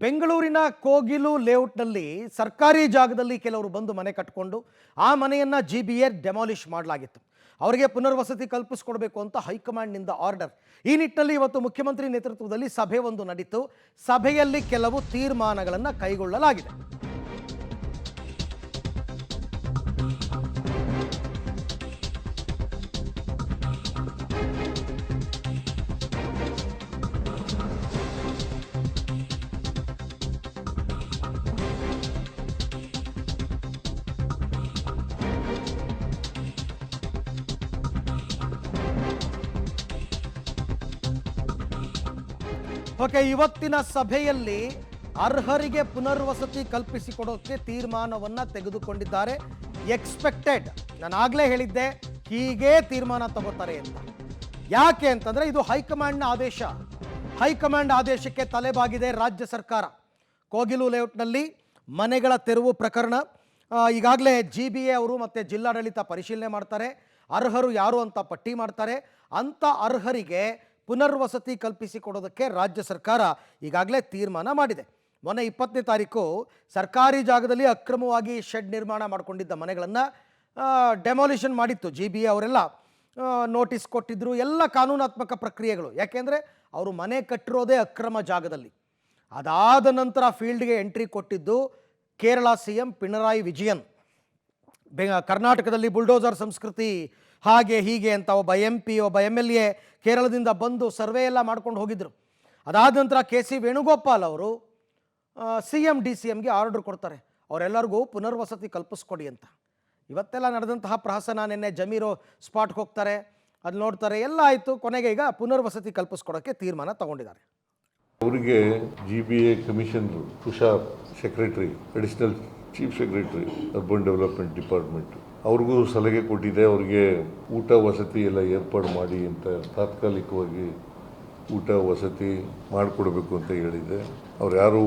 ಬೆಂಗಳೂರಿನ ಕೋಗಿಲು ಲೇಔಟ್ನಲ್ಲಿ ಸರ್ಕಾರಿ ಜಾಗದಲ್ಲಿ ಕೆಲವರು ಬಂದು ಮನೆ ಕಟ್ಟಿಕೊಂಡು ಆ ಮನೆಯನ್ನು GBA ಡೆಮಾಲಿಷ್ ಮಾಡಲಾಗಿತ್ತು. ಅವರಿಗೆ ಪುನರ್ವಸತಿ ಕಲ್ಪಿಸಿಕೊಡಬೇಕು ಅಂತ ಹೈಕಮಾಂಡ್ನಿಂದ ಆರ್ಡರ್. ಈ ನಿಟ್ಟಿನಲ್ಲಿ ಇವತ್ತು ಮುಖ್ಯಮಂತ್ರಿ ನೇತೃತ್ವದಲ್ಲಿ ಸಭೆ ಒಂದು ನಡೆಯಿತು. ಸಭೆಯಲ್ಲಿ ಕೆಲವು ತೀರ್ಮಾನಗಳನ್ನು ಕೈಗೊಳ್ಳಲಾಗಿದೆ. ಓಕೆ, ಇವತ್ತಿನ ಸಭೆಯಲ್ಲಿ ಅರ್ಹರಿಗೆ ಪುನರ್ವಸತಿ ಕಲ್ಪಿಸಿಕೊಡೋಕ್ಕೆ ತೀರ್ಮಾನವನ್ನು ತೆಗೆದುಕೊಂಡಿದ್ದಾರೆ. ಎಕ್ಸ್ಪೆಕ್ಟೆಡ್, ನಾನು ಆಗಲೇ ಹೇಳಿದ್ದೆ ಹೀಗೆ ತೀರ್ಮಾನ ತಗೋತಾರೆ ಅಂತ. ಯಾಕೆ ಅಂತಂದರೆ ಇದು ಹೈಕಮಾಂಡ್ನ ಆದೇಶ. ಹೈಕಮಾಂಡ್ ಆದೇಶಕ್ಕೆ ತಲೆಬಾಗಿದೆ ರಾಜ್ಯ ಸರ್ಕಾರ. ಕೋಗಿಲು ಲೇಔಟ್ನಲ್ಲಿ ಮನೆಗಳ ತೆರವು ಪ್ರಕರಣ ಈಗಾಗಲೇ GBA ಅವರು ಮತ್ತು ಜಿಲ್ಲಾಡಳಿತ ಪರಿಶೀಲನೆ ಮಾಡ್ತಾರೆ. ಅರ್ಹರು ಯಾರು ಅಂತ ಪಟ್ಟಿ ಮಾಡ್ತಾರೆ. ಅಂಥ ಅರ್ಹರಿಗೆ ಪುನರ್ವಸತಿ ಕಲ್ಪಿಸಿಕೊಡೋದಕ್ಕೆ ರಾಜ್ಯ ಸರ್ಕಾರ ಈಗಾಗಲೇ ತೀರ್ಮಾನ ಮಾಡಿದೆ. ಮೊನ್ನೆ 20ನೇ ತಾರೀಕು ಸರ್ಕಾರಿ ಜಾಗದಲ್ಲಿ ಅಕ್ರಮವಾಗಿ ಶೆಡ್ ನಿರ್ಮಾಣ ಮಾಡಿಕೊಂಡಿದ್ದ ಮನೆಗಳನ್ನು ಡೆಮಾಲಿಷನ್ ಮಾಡಿತ್ತು GBA ಅವರೆಲ್ಲ. ನೋಟಿಸ್ ಕೊಟ್ಟಿದ್ದರು, ಎಲ್ಲ ಕಾನೂನಾತ್ಮಕ ಪ್ರಕ್ರಿಯೆಗಳು. ಯಾಕೆಂದರೆ ಅವರು ಮನೆ ಕಟ್ಟಿರೋದೇ ಅಕ್ರಮ ಜಾಗದಲ್ಲಿ. ಅದಾದ ನಂತರ ಫೀಲ್ಡ್ಗೆ ಎಂಟ್ರಿ ಕೊಟ್ಟಿದ್ದು ಕೇರಳ CM ಪಿಣರಾಯಿ ವಿಜಯನ್. ಕರ್ನಾಟಕದಲ್ಲಿ ಬುಲ್ಡೋಸರ್ ಸಂಸ್ಕೃತಿ ಹಾಗೆ ಹೀಗೆ ಅಂತ ಒಬ್ಬ MP ಒಬ್ಬ MLA ಕೇರಳದಿಂದ ಬಂದು ಸರ್ವೆ ಎಲ್ಲ ಮಾಡ್ಕೊಂಡು ಹೋಗಿದ್ದರು. ಅದಾದ ನಂತರ KC ವೇಣುಗೋಪಾಲ್ ಅವರು CM DCMಗೆ ಆರ್ಡರ್ ಕೊಡ್ತಾರೆ, ಅವರೆಲ್ಲರಿಗೂ ಪುನರ್ವಸತಿ ಕಲ್ಪಿಸ್ಕೊಡಿ ಅಂತ. ಇವತ್ತೆಲ್ಲ ನಡೆದಂತಹ ಪ್ರಹಸನ, ನಿನ್ನೆ ಜಮೀರು ಸ್ಪಾಟ್ಗೆ ಹೋಗ್ತಾರೆ, ಅದು ನೋಡ್ತಾರೆ, ಎಲ್ಲ ಆಯಿತು. ಕೊನೆಗೆ ಈಗ ಪುನರ್ವಸತಿ ಕಲ್ಪಿಸ್ಕೊಡೋಕ್ಕೆ ತೀರ್ಮಾನ ತಗೊಂಡಿದ್ದಾರೆ. ಅವರಿಗೆ GBA commissioner Tushar, secretary, additional chief secretary, urban development department, ಅವ್ರಿಗೂ ಸಲಹೆ ಕೊಟ್ಟಿದೆ. ಅವ್ರಿಗೆ ಊಟ ವಸತಿ ಎಲ್ಲ ಏರ್ಪಾಡು ಮಾಡಿ ಅಂತ, ತಾತ್ಕಾಲಿಕವಾಗಿ ಊಟ ವಸತಿ ಮಾಡಿಕೊಡ್ಬೇಕು ಅಂತ ಹೇಳಿದೆ. ಅವ್ರು ಯಾರೂ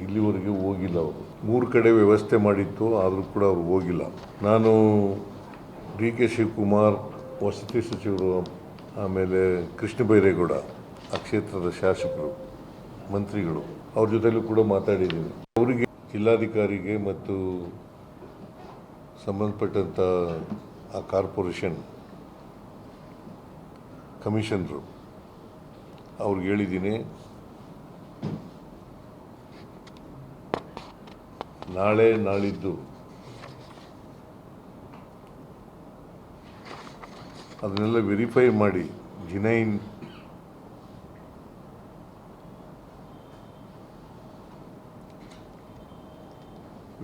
ಇಲ್ಲಿವರೆಗೆ ಹೋಗಿಲ್ಲ. ಅವರು 3 ಕಡೆ ವ್ಯವಸ್ಥೆ ಮಾಡಿತ್ತು, ಆದರೂ ಕೂಡ ಅವ್ರು ಹೋಗಿಲ್ಲ. ನಾನು DK ಶಿವಕುಮಾರ್, ವಸತಿ ಸಚಿವರು, ಆಮೇಲೆ ಕೃಷ್ಣ ಬೈರೇಗೌಡ, ಆ ಕ್ಷೇತ್ರದ ಶಾಸಕರು, ಮಂತ್ರಿಗಳು, ಅವ್ರ ಜೊತೆಲೂ ಕೂಡ ಮಾತಾಡಿದ್ದೀನಿ. ಅವರಿಗೆ ಜಿಲ್ಲಾಧಿಕಾರಿಗೆ ಮತ್ತು ಸಂಬಂಧಪಟ್ಟಂಥ ಆ ಕಾರ್ಪೊರೇಷನ್ ಕಮಿಷನರು ಅವ್ರಿಗೆ ಹೇಳಿದ್ದೀನಿ, ನಾಳೆ ನಾಳಿದ್ದು ಅದನ್ನೆಲ್ಲ ವೆರಿಫೈ ಮಾಡಿ ಜಿನೈನ್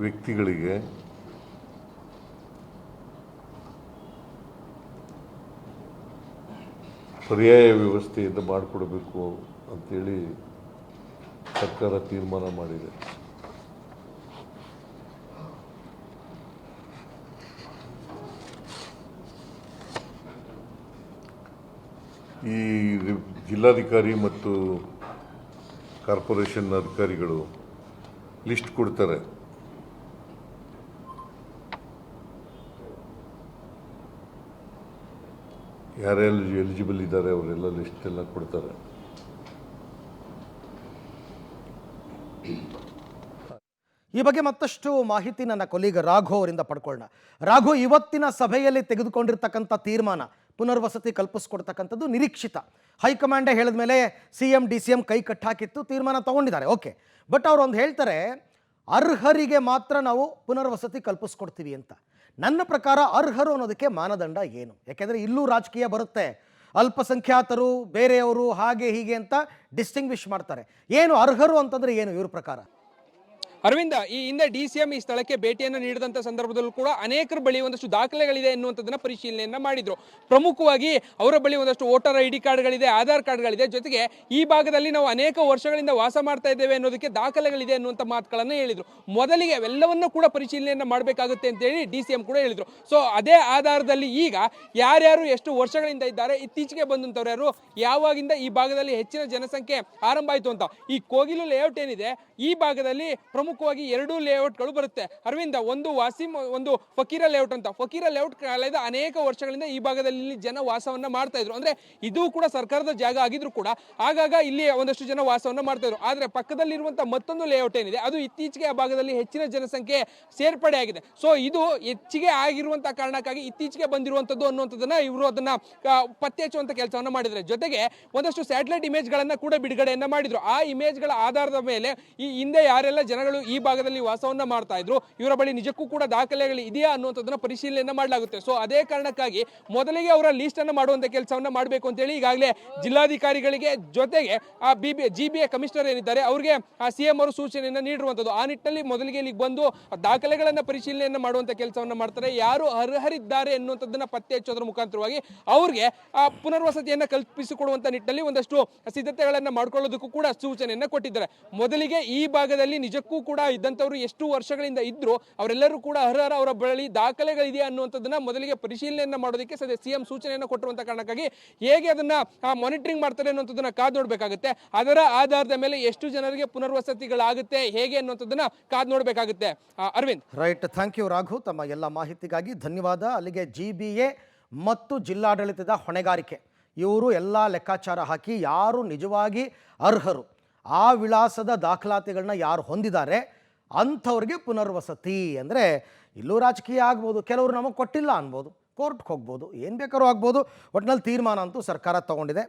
ವ್ಯಕ್ತಿಗಳಿಗೆ ಪರ್ಯಾಯ ವ್ಯವಸ್ಥೆಯಿಂದ ಮಾಡಿಕೊಡಬೇಕು ಅಂತೇಳಿ ಸರ್ಕಾರ ತೀರ್ಮಾನ ಮಾಡಿದೆ. ಈ ಜಿಲ್ಲಾಧಿಕಾರಿ ಮತ್ತು ಕಾರ್ಪೊರೇಷನ್ ಅಧಿಕಾರಿಗಳು ಲಿಸ್ಟ್ ಕೊಡ್ತಾರೆ. ಯಾರ್ಯಾರು ಎಲಿಜಿಬಲ್ ಇದ್ದಾರೆ ಅವರೆಲ್ಲ ಲಿಸ್ಟ್ ಎಲ್ಲ ಕೊಡ್ತಾರೆ. ಈ ಬಗ್ಗೆ ಮತ್ತಷ್ಟು ಮಾಹಿತಿ ನನ್ನ ಕೊಲೀಗ ರಾಘು ಅವರಿಂದ ಪಡ್ಕೊಳ್ಳೋಣ. ರಾಘು, ಇವತ್ತಿನ ಸಭೆಯಲ್ಲಿ ತೆಗೆದುಕೊಂಡಿರ್ತಕ್ಕಂಥ ತೀರ್ಮಾನ ಪುನರ್ವಸತಿ ಕಲ್ಪಿಸ್ಕೊಡ್ತಕ್ಕಂಥದ್ದು ನಿರೀಕ್ಷಿತ. ಹೈಕಮಾಂಡೇ ಹೇಳಿದ ಮೇಲೆ CM DCM ಕೈ ಕಟ್ಟಾಕಿತ್ತು, ತೀರ್ಮಾನ ತಗೊಂಡಿದ್ದಾರೆ. ಓಕೆ, ಬಟ್ ಅವ್ರು ಒಂದು ಹೇಳ್ತಾರೆ, ಅರ್ಹರಿಗೆ ಮಾತ್ರ ನಾವು ಪುನರ್ವಸತಿ ಕಲ್ಪಿಸ್ಕೊಡ್ತೀವಿ ಅಂತ. ನನ್ನ ಪ್ರಕಾರ ಅರ್ಹರು ಅನ್ನೋದಕ್ಕೆ ಮಾನದಂಡ ಏನು? ಯಾಕೆಂದರೆ ಇಲ್ಲೂ ರಾಜಕೀಯ ಬರುತ್ತೆ. ಅಲ್ಪಸಂಖ್ಯಾತರು, ಬೇರೆಯವರು, ಹಾಗೆ ಹೀಗೆ ಅಂತ ಡಿಸ್ಟಿಂಗ್ವಿಷ್ ಮಾಡ್ತಾರೆ. ಏನು ಅರ್ಹರು ಅಂತಂದರೆ ಏನು ಇವ್ರ ಪ್ರಕಾರ? ಅರವಿಂದ, ಈ ಹಿಂದೆ DCM ಈ ಸ್ಥಳಕ್ಕೆ ಭೇಟಿಯನ್ನು ನೀಡಿದಂಥ ಸಂದರ್ಭದಲ್ಲೂ ಕೂಡ ಅನೇಕರ ಬಳಿ ಒಂದಷ್ಟು ದಾಖಲೆಗಳಿದೆ ಎನ್ನುವಂಥದ್ದನ್ನು ಪರಿಶೀಲನೆಯನ್ನು ಮಾಡಿದ್ರು. ಪ್ರಮುಖವಾಗಿ ಅವರ ಬಳಿ ಒಂದಷ್ಟು ವೋಟರ್ ID ಕಾರ್ಡ್ಗಳಿದೆ, ಆಧಾರ್ ಕಾರ್ಡ್ಗಳಿದೆ, ಜೊತೆಗೆ ಈ ಭಾಗದಲ್ಲಿ ನಾವು ಅನೇಕ ವರ್ಷಗಳಿಂದ ವಾಸ ಮಾಡ್ತಾ ಇದ್ದೇವೆ ಅನ್ನೋದಕ್ಕೆ ದಾಖಲೆಗಳಿದೆ ಅನ್ನುವಂಥ ಮಾತುಗಳನ್ನು ಹೇಳಿದರು. ಮೊದಲಿಗೆ ಅವೆಲ್ಲವನ್ನೂ ಕೂಡ ಪರಿಶೀಲನೆಯನ್ನು ಮಾಡಬೇಕಾಗುತ್ತೆ ಅಂತೇಳಿ DCM ಕೂಡ ಹೇಳಿದರು. ಸೊ ಅದೇ ಆಧಾರದಲ್ಲಿ ಈಗ ಯಾರ್ಯಾರು ಎಷ್ಟು ವರ್ಷಗಳಿಂದ ಇದ್ದಾರೆ, ಇತ್ತೀಚೆಗೆ ಬಂದಂಥವ್ರು ಯಾರು, ಯಾವಾಗಿಂದ ಈ ಭಾಗದಲ್ಲಿ ಹೆಚ್ಚಿನ ಜನಸಂಖ್ಯೆ ಆರಂಭ ಆಯಿತು ಅಂತ, ಈ ಕೋಗಿಲು ಲೇಔಟ್ ಏನಿದೆ ಈ ಭಾಗದಲ್ಲಿ ಪ್ರಮುಖ ಪ್ರಮುಖವಾಗಿ 2 ಲೇಔಟ್ಗಳು ಬರುತ್ತೆ ಅರವಿಂದ. ಒಂದು ವಾಸಿಂ, ಒಂದು ಫಕೀರ ಲೇಔಟ್ ಅಂತ. ಫಕೀರ ಲೇಔಟ್ ಕಳೆದ ಅನೇಕ ವರ್ಷಗಳಿಂದ ಈ ಭಾಗದಲ್ಲಿ ಜನ ವಾಸವನ್ನ ಮಾಡ್ತಾ ಇದ್ರು. ಅಂದ್ರೆ ಇದು ಕೂಡ ಸರ್ಕಾರದ ಜಾಗ ಆಗಿದ್ರು ಕೂಡ ಆಗಾಗ ಇಲ್ಲಿ ಒಂದಷ್ಟು ಜನ ವಾಸವನ್ನ ಮಾಡ್ತಾ ಇದ್ರು. ಆದ್ರೆ ಪಕ್ಕದಲ್ಲಿರುವಂತಹ ಮತ್ತೊಂದು ಲೇಔಟ್ ಏನಿದೆ ಅದು ಇತ್ತೀಚೆಗೆ ಆ ಭಾಗದಲ್ಲಿ ಹೆಚ್ಚಿನ ಜನಸಂಖ್ಯೆ ಸೇರ್ಪಡೆ ಆಗಿದೆ. ಸೊ ಇದು ಹೆಚ್ಚಿಗೆ ಆಗಿರುವಂತಹ ಕಾರಣಕ್ಕಾಗಿ ಇತ್ತೀಚೆಗೆ ಬಂದಿರುವಂತದ್ದು ಅನ್ನುವಂಥದ್ದನ್ನ ಇವರು ಅದನ್ನ ಪತ್ತೆ ಹಚ್ಚುವಂತ ಕೆಲಸವನ್ನ ಮಾಡಿದ್ದಾರೆ. ಜೊತೆಗೆ ಒಂದಷ್ಟು ಸ್ಯಾಟಲೈಟ್ ಇಮೇಜ್ ಗಳನ್ನ ಕೂಡ ಬಿಡುಗಡೆಯನ್ನ ಮಾಡಿದ್ರು. ಆ ಇಮೇಜ್ ಗಳ ಆಧಾರದ ಮೇಲೆ ಈ ಹಿಂದೆ ಯಾರೆಲ್ಲ ಜನಗಳು ಈ ಭಾಗದಲ್ಲಿ ವಾಸವನ್ನ ಮಾಡ್ತಾ ಇದ್ರು, ಇವರ ಬಳಿ ನಿಜಕ್ಕೂ ಕೂಡ ದಾಖಲೆಗಳು ಇದೆಯಾ ಅನ್ನುವಂಥದ್ದನ್ನ ಪರಿಶೀಲನೆ ಮಾಡಲಾಗುತ್ತೆ. ಸೊ ಅದೇ ಕಾರಣಕ್ಕಾಗಿ ಮೊದಲಿಗೆ ಅವರ ಲೀಸ್ಟ್ ಅನ್ನು ಮಾಡುವಂತ ಕೆಲಸವನ್ನ ಮಾಡಬೇಕು ಅಂತ ಹೇಳಿ ಈಗಾಗಲೇ ಜಿಲ್ಲಾಧಿಕಾರಿಗಳಿಗೆ ಜೊತೆಗೆ ಆ GBA ಕಮಿಷನರ್ ಏನಿದ್ದಾರೆ ಅವರಿಗೆ CM ಅವರು ಸೂಚನೆಯನ್ನ ನೀಡಿರುವಂತದ್ದು. ಆ ನಿಟ್ಟಿನಲ್ಲಿ ಮೊದಲಿಗೆ ಇಲ್ಲಿಗೆ ಬಂದು ದಾಖಲೆಗಳನ್ನ ಪರಿಶೀಲನೆಯನ್ನ ಮಾಡುವಂತ ಕೆಲಸವನ್ನ ಮಾಡ್ತಾರೆ. ಯಾರು ಅರ್ಹರಿದ್ದಾರೆ ಎನ್ನುವಂಥದ್ದನ್ನ ಪತ್ತೆ ಹಚ್ಚೋದ್ರ ಮುಖಾಂತರವಾಗಿ ಅವ್ರಿಗೆ ಪುನರ್ವಸತಿಯನ್ನ ಕಲ್ಪಿಸಿಕೊಡುವಂತ ನಿಟ್ಟಿನಲ್ಲಿ ಒಂದಷ್ಟು ಸಿದ್ಧತೆಗಳನ್ನ ಮಾಡ್ಕೊಳ್ಳೋದಕ್ಕೂ ಕೂಡ ಸೂಚನೆಯನ್ನ ಕೊಟ್ಟಿದ್ದಾರೆ. ಮೊದಲಿಗೆ ಈ ಭಾಗದಲ್ಲಿ ನಿಜಕ್ಕೂ ಕೂಡ ಇದ್ದಂಥವ್ರು ಎಷ್ಟು ವರ್ಷಗಳಿಂದ ಇದ್ರು ಅವರೆಲ್ಲರೂ ಕೂಡ ಅರ್ಹರ, ಅವರ ಬಳಿ ದಾಖಲೆಗಳಿದೆಯಾ ಅನ್ನುವಂಥದ್ದನ್ನ ಮೊದಲಿಗೆ ಪರಿಶೀಲನೆಯನ್ನ ಮಾಡೋದಕ್ಕೆ ಸದ್ಯ CM ಸೂಚನೆಯನ್ನು ಕೊಟ್ಟಿರುವಂತ ಕಾರಣಕ್ಕಾಗಿ ಹೇಗೆ ಅದನ್ನ ಮಾನಿಟರಿಂಗ್ ಮಾಡ್ತಾರೆ ಅನ್ನುವಂಥದ್ದನ್ನ ಕಾದು ನೋಡ್ಬೇಕಾಗುತ್ತೆ. ಅದರ ಆಧಾರದ ಮೇಲೆ ಎಷ್ಟು ಜನರಿಗೆ ಪುನರ್ವಸತಿಗಳಾಗುತ್ತೆ ಹೇಗೆ ಅನ್ನುವಂಥದ್ದನ್ನ ಕಾದು ನೋಡ್ಬೇಕಾಗುತ್ತೆ. Aravind. Right, thank you Raghu, ತಮ್ಮ ಎಲ್ಲ ಮಾಹಿತಿಗಾಗಿ ಧನ್ಯವಾದ. ಅಲ್ಲಿಗೆ GBA ಮತ್ತು ಜಿಲ್ಲಾಡಳಿತದ ಹೊಣೆಗಾರಿಕೆ, ಇವರು ಎಲ್ಲ ಲೆಕ್ಕಾಚಾರ ಹಾಕಿ ಯಾರು ನಿಜವಾಗಿ ಅರ್ಹರು, ಆ ವಿಳಾಸದ ದಾಖಲಾತಿಗಳನ್ನ ಯಾರು ಹೊಂದಿದ್ದಾರೆ ಅಂಥವ್ರಿಗೆ ಪುನರ್ವಸತಿ. ಅಂದರೆ ಇಲ್ಲೂ ರಾಜಕೀಯ ಆಗ್ಬೋದು, ಕೆಲವರು ನಮಗೆ ಕೊಟ್ಟಿಲ್ಲ ಅನ್ಬೋದು, ಕೋರ್ಟ್ಗೆ ಹೋಗ್ಬೋದು, ಏನು ಬೇಕಾದ್ರೂ ಆಗ್ಬೋದು. ಒಟ್ಟಿನಲ್ಲಿ ತೀರ್ಮಾನ ಅಂತೂ ಸರ್ಕಾರ ತಗೊಂಡಿದೆ.